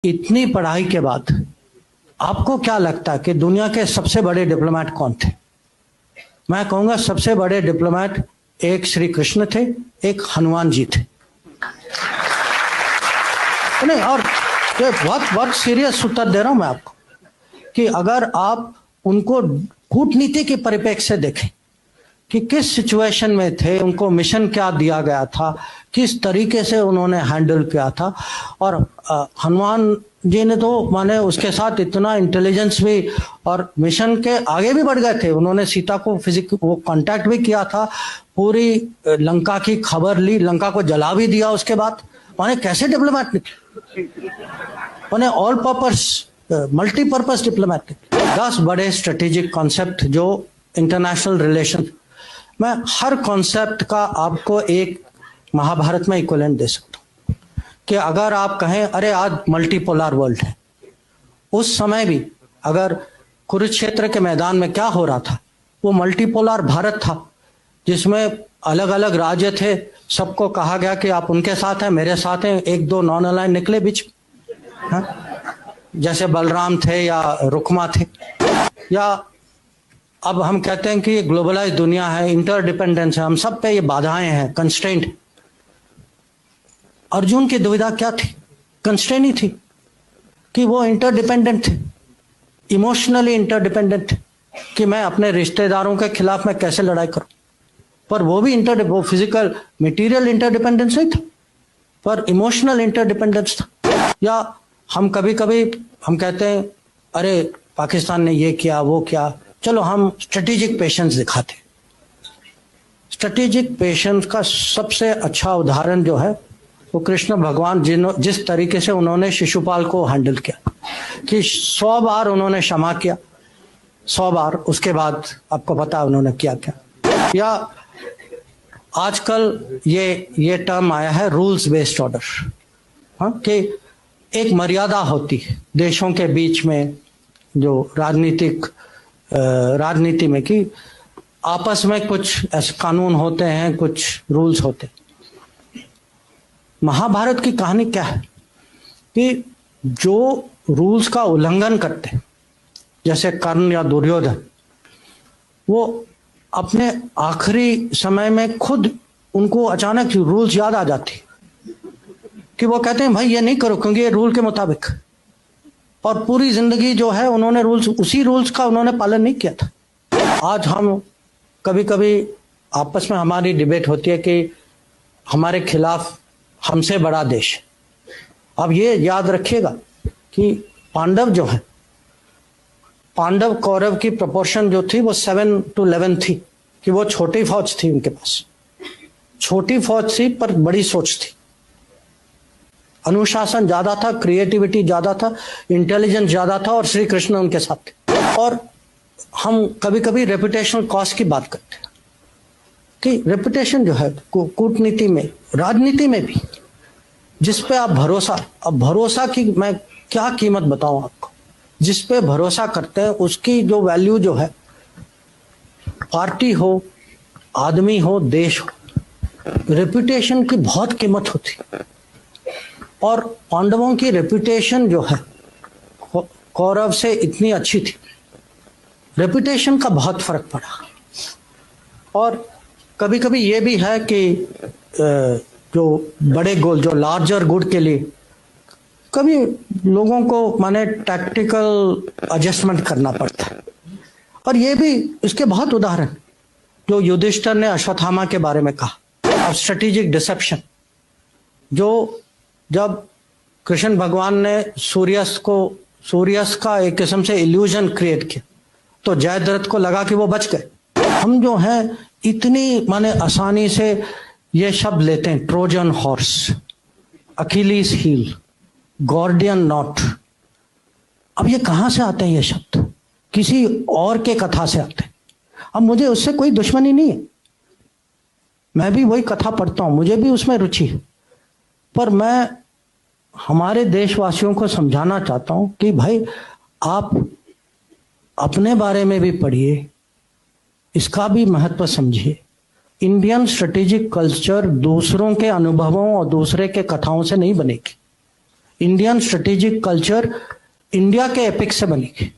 इतनी पढ़ाई के बाद आपको क्या लगता है कि दुनिया के सबसे बड़े डिप्लोमेट कौन थे? मैं कहूंगा सबसे बड़े डिप्लोमेट एक श्री कृष्ण थे, एक हनुमान जी थे। नहीं, और बहुत बहुत सीरियस उत्तर दे रहा हूं मैं आपको कि अगर आप उनको कूटनीति के परिप्रेक्ष्य से देखें कि किस सिचुएशन में थे, उनको मिशन क्या दिया गया था, किस तरीके से उन्होंने हैंडल किया था। और हनुमान जी ने तो माने उसके साथ इतना इंटेलिजेंस भी और मिशन के आगे भी बढ़ गए थे। उन्होंने सीता को वो कांटेक्ट भी किया था, पूरी लंका की खबर ली, लंका को जला भी दिया उसके बाद। माने कैसे डिप्लोमेट निकले, माने ऑल पर्पस मल्टीपर्पज डिप्लोमेट। 10 बड़े स्ट्रेटेजिक कॉन्सेप्ट जो इंटरनेशनल रिलेशन, मैं हर कॉन्सेप्ट का आपको एक महाभारत में इक्विवेलेंट दे सकता हूं कि अगर आप कहें अरे आज मल्टीपोलर वर्ल्ड है, उस समय भी अगर कुरुक्षेत्र के मैदान में क्या हो रहा था, वो मल्टीपोलर भारत था जिसमें अलग अलग राज्य थे। सबको कहा गया कि आप उनके साथ हैं, मेरे साथ हैं, एक दो नॉन अलाइन निकले बीच, जैसे बलराम थे या रुक्मा थे। या अब हम कहते हैं कि ग्लोबलाइज दुनिया है, इंटरडिपेंडेंस है, हम सब पे ये बाधाएं हैं, कंस्ट्रेंट। अर्जुन की दुविधा क्या थी? कंस्ट्रेंट ही थी कि वो इंटरडिपेंडेंट थे, इमोशनली इंटरडिपेंडेंट थे कि मैं अपने रिश्तेदारों के खिलाफ मैं कैसे लड़ाई करूं। पर वो भी वो फिजिकल मटेरियल इंटरडिपेंडेंस नहीं था, पर इमोशनल इंटरडिपेंडेंस था। या हम कभी कभी हम कहते हैं अरे पाकिस्तान ने ये किया वो किया, चलो हम स्ट्रेटेजिक पेशेंस दिखाते। स्ट्रेटेजिक पेशेंस का सबसे अच्छा उदाहरण जो है वो कृष्ण भगवान जिस तरीके से उन्होंने शिशुपाल को हैंडल किया कि 100 बार उन्होंने क्षमा किया, 100 बार, उसके बाद आपको पता है उन्होंने क्या किया। या आजकल ये टर्म आया है रूल्स बेस्ड ऑर्डर, हाँ, कि एक मर्यादा होती है देशों के बीच में, जो राजनीति में, कि आपस में कुछ ऐसे कानून होते हैं, कुछ रूल्स होते हैं। महाभारत की कहानी क्या है कि जो रूल्स का उल्लंघन करते हैं, जैसे कर्ण या दुर्योधन, वो अपने आखिरी समय में खुद उनको अचानक रूल्स याद आ जाती कि वो कहते हैं भाई ये नहीं करो क्योंकि ये रूल के मुताबिक, और पूरी जिंदगी जो है उन्होंने उसी रूल्स का उन्होंने पालन नहीं किया था। आज हम कभी कभी आपस में हमारी डिबेट होती है कि हमारे खिलाफ हमसे बड़ा देश। अब ये याद रखिएगा कि पांडव जो है, पांडव कौरव की प्रोपोर्शन जो थी वो 7-11 थी, कि वो छोटी फौज थी, उनके पास छोटी फौज थी पर बड़ी सोच थी, अनुशासन ज्यादा था, क्रिएटिविटी ज्यादा था, इंटेलिजेंस ज्यादा था, और श्री कृष्ण उनके साथ थे। और हम कभी कभी रेपुटेशनल कॉस्ट की बात करते हैं कि रेपुटेशन जो है कूटनीति में, राजनीति में भी, जिस पे आप भरोसा, अब भरोसा की मैं क्या कीमत बताऊं आपको, जिस पे भरोसा करते हैं उसकी जो वैल्यू जो है, पार्टी हो, आदमी हो, देश हो, रेपुटेशन की बहुत कीमत होती। और पांडवों की रेपुटेशन जो है कौरव से इतनी अच्छी थी, रेपुटेशन का बहुत फर्क पड़ा। और कभी कभी ये भी है कि जो बड़े गोल, जो लार्जर गुड के लिए कभी लोगों को माने टैक्टिकल एडजस्टमेंट करना पड़ता है। और ये भी इसके बहुत उदाहरण, जो युधिष्ठिर ने अश्वत्थामा के बारे में कहा, अब स्ट्रेटेजिक डिसेप्शन, जो जब कृष्ण भगवान ने सूर्यास्त का एक किस्म से इल्यूजन क्रिएट किया तो जयद्रथ को लगा कि वो बच गए। हम जो हैं इतनी माने आसानी से ये शब्द लेते हैं, Trojan horse, Achilles heel, Gordian knot. अब ये कहां से आते हैं ये शब्द? किसी और के कथा से आते हैं। अब मुझे उससे कोई दुश्मनी नहीं है, मैं भी वही कथा पढ़ता हूं, मुझे भी उसमें रुचि है, पर मैं हमारे देशवासियों को समझाना चाहता हूं कि भाई आप अपने बारे में भी पढ़िए, इसका भी महत्व समझिए। इंडियन स्ट्रेटेजिक कल्चर दूसरों के अनुभवों और दूसरे के कथाओं से नहीं बनेगी। इंडियन स्ट्रेटेजिक कल्चर इंडिया के एपिक से बनेगी।